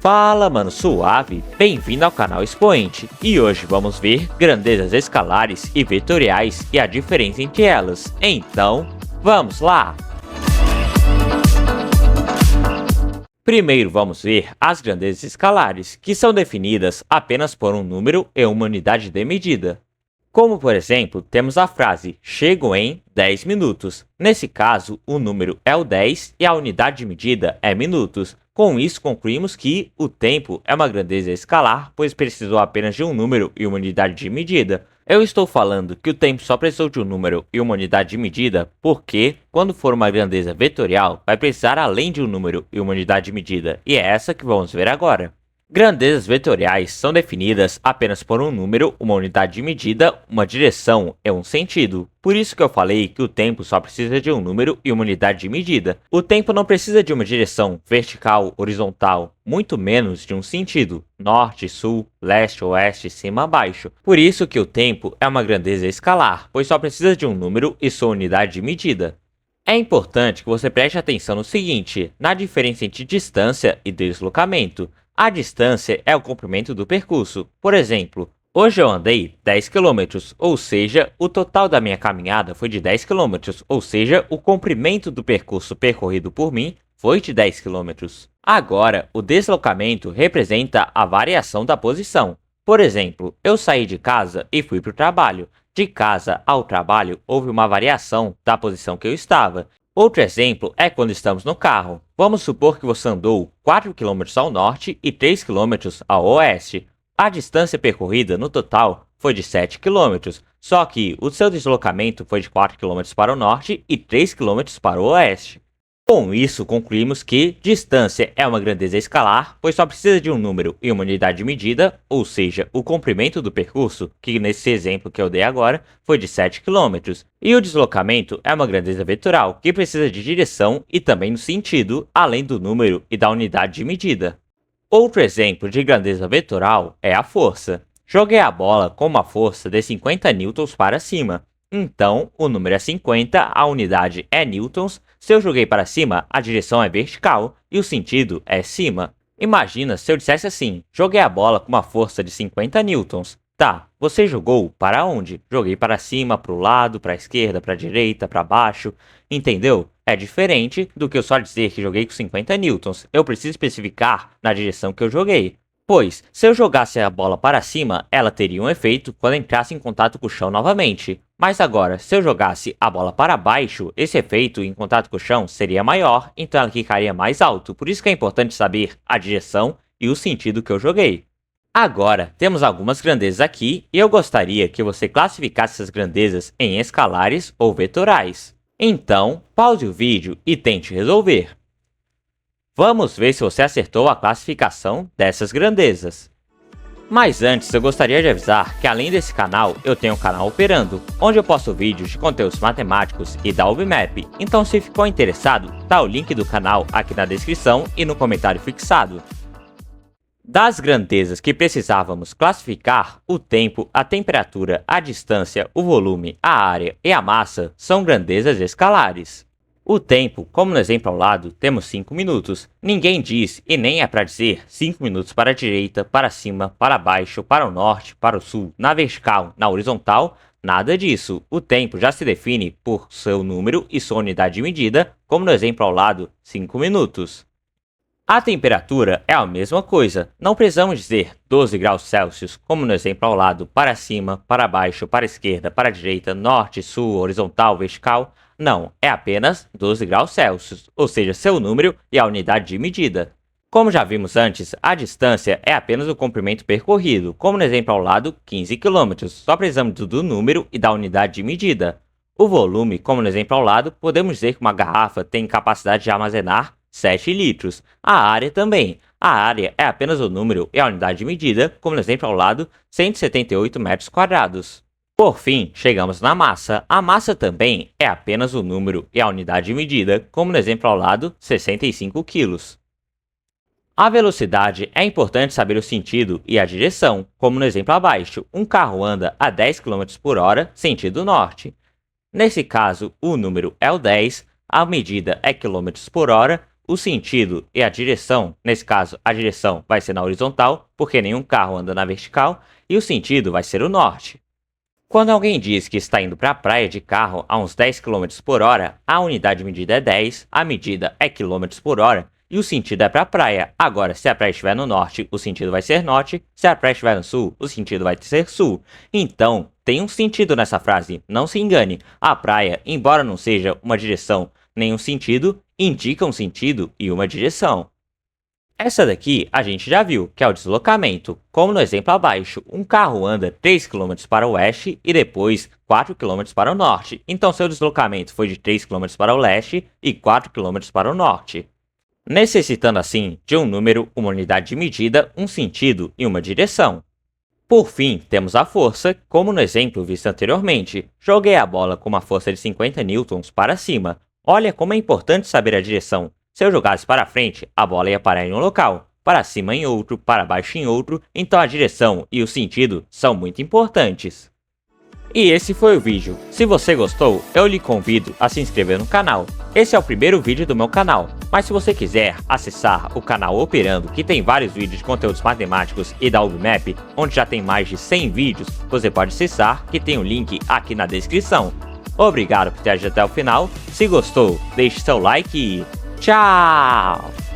Fala, mano, suave? Bem-vindo ao canal Expoente, e hoje vamos ver grandezas escalares e vetoriais e a diferença entre elas. Então, vamos lá! Primeiro vamos ver as grandezas escalares, que são definidas apenas por um número e uma unidade de medida. Como, por exemplo, temos a frase chego em 10 minutos. Nesse caso, o número é o 10 e a unidade de medida é minutos. Com isso, concluímos que o tempo é uma grandeza escalar, pois precisou apenas de um número e uma unidade de medida. Eu estou falando que o tempo só precisou de um número e uma unidade de medida porque, quando for uma grandeza vetorial, vai precisar além de um número e uma unidade de medida, e é essa que vamos ver agora. Grandezas vetoriais são definidas apenas por um número, uma unidade de medida, uma direção e um sentido. Por isso que eu falei que o tempo só precisa de um número e uma unidade de medida. O tempo não precisa de uma direção vertical, horizontal, muito menos de um sentido, norte, sul, leste, oeste, cima, baixo. Por isso que o tempo é uma grandeza escalar, pois só precisa de um número e sua unidade de medida. É importante que você preste atenção no seguinte, na diferença entre distância e deslocamento. A distância é o comprimento do percurso. Por exemplo, hoje eu andei 10 km, ou seja, o total da minha caminhada foi de 10 km, ou seja, o comprimento do percurso percorrido por mim foi de 10 km. Agora, o deslocamento representa a variação da posição. Por exemplo, eu saí de casa e fui para o trabalho. De casa ao trabalho houve uma variação da posição que eu estava. Outro exemplo é quando estamos no carro. Vamos supor que você andou 4 km ao norte e 3 km ao oeste. A distância percorrida no total foi de 7 km, só que o seu deslocamento foi de 4 km para o norte e 3 km para o oeste. Com isso, concluímos que distância é uma grandeza escalar, pois só precisa de um número e uma unidade de medida, ou seja, o comprimento do percurso, que nesse exemplo que eu dei agora, foi de 7 km. E o deslocamento é uma grandeza vetorial, que precisa de direção e também no sentido, além do número e da unidade de medida. Outro exemplo de grandeza vetorial é a força. Joguei a bola com uma força de 50 newtons para cima. Então, o número é 50, a unidade é newtons. Se eu joguei para cima, a direção é vertical e o sentido é cima. Imagina se eu dissesse assim, joguei a bola com uma força de 50 newtons. Tá, você jogou para onde? Joguei para cima, para o lado, para a esquerda, para a direita, para baixo. Entendeu? É diferente do que eu só dizer que joguei com 50 newtons. Eu preciso especificar na direção que eu joguei. Pois, se eu jogasse a bola para cima, ela teria um efeito quando entrasse em contato com o chão novamente. Mas agora, se eu jogasse a bola para baixo, esse efeito em contato com o chão seria maior, então ela quicaria mais alto. Por isso que é importante saber a direção e o sentido que eu joguei. Agora, temos algumas grandezas aqui e eu gostaria que você classificasse essas grandezas em escalares ou vetoriais. Então, pause o vídeo e tente resolver. Vamos ver se você acertou a classificação dessas grandezas. Mas antes, eu gostaria de avisar que além desse canal, eu tenho um canal Operando, onde eu posto vídeos de conteúdos matemáticos e da UBMAP. Então, se ficou interessado, tá o link do canal aqui na descrição e no comentário fixado. Das grandezas que precisávamos classificar, o tempo, a temperatura, a distância, o volume, a área e a massa são grandezas escalares. O tempo, como no exemplo ao lado, temos 5 minutos. Ninguém diz, e nem é para dizer, 5 minutos para a direita, para cima, para baixo, para o norte, para o sul, na vertical, na horizontal, nada disso. O tempo já se define por seu número e sua unidade de medida, como no exemplo ao lado, 5 minutos. A temperatura é a mesma coisa, não precisamos dizer 12 graus Celsius, como no exemplo ao lado, para cima, para baixo, para a esquerda, para a direita, norte, sul, horizontal, vertical. Não, é apenas 12 graus Celsius, ou seja, seu número e a unidade de medida. Como já vimos antes, a distância é apenas o comprimento percorrido, como no exemplo ao lado, 15 km, só precisamos do número e da unidade de medida. O volume, como no exemplo ao lado, podemos dizer que uma garrafa tem capacidade de armazenar 7 litros. A área também. A área é apenas o número e a unidade de medida, como no exemplo ao lado, 178 metros quadrados. Por fim, chegamos na massa. A massa também é apenas o número e a unidade de medida, como no exemplo ao lado, 65 kg. A velocidade é importante saber o sentido e a direção, como no exemplo abaixo. Um carro anda a 10 km por hora, sentido norte. Nesse caso, o número é o 10, a medida é km por hora, o sentido e a direção. Nesse caso, a direção vai ser na horizontal, porque nenhum carro anda na vertical, e o sentido vai ser o norte. Quando alguém diz que está indo para a praia de carro a uns 10 km por hora, a unidade de medida é 10, a medida é km por hora e o sentido é para a praia. Agora, se a praia estiver no norte, o sentido vai ser norte, se a praia estiver no sul, o sentido vai ser sul. Então, tem um sentido nessa frase, não se engane. A praia, embora não seja uma direção nem um sentido, indica um sentido e uma direção. Essa daqui a gente já viu, que é o deslocamento. Como no exemplo abaixo, um carro anda 3 km para o oeste e depois 4 km para o norte. Então seu deslocamento foi de 3 km para o leste e 4 km para o norte. Necessitando assim de um número, uma unidade de medida, um sentido e uma direção. Por fim, temos a força, como no exemplo visto anteriormente. Joguei a bola com uma força de 50 newtons para cima. Olha como é importante saber a direção. Se eu jogasse para frente, a bola ia parar em um local, para cima em outro, para baixo em outro, então a direção e o sentido são muito importantes. E esse foi o vídeo. Se você gostou, eu lhe convido a se inscrever no canal. Esse é o primeiro vídeo do meu canal, mas se você quiser acessar o canal Operando, que tem vários vídeos de conteúdos matemáticos e da UBMAP, onde já tem mais de 100 vídeos, você pode acessar, que tem o link aqui na descrição. Obrigado por ter assistido até o final. Se gostou, deixe seu like e tchau!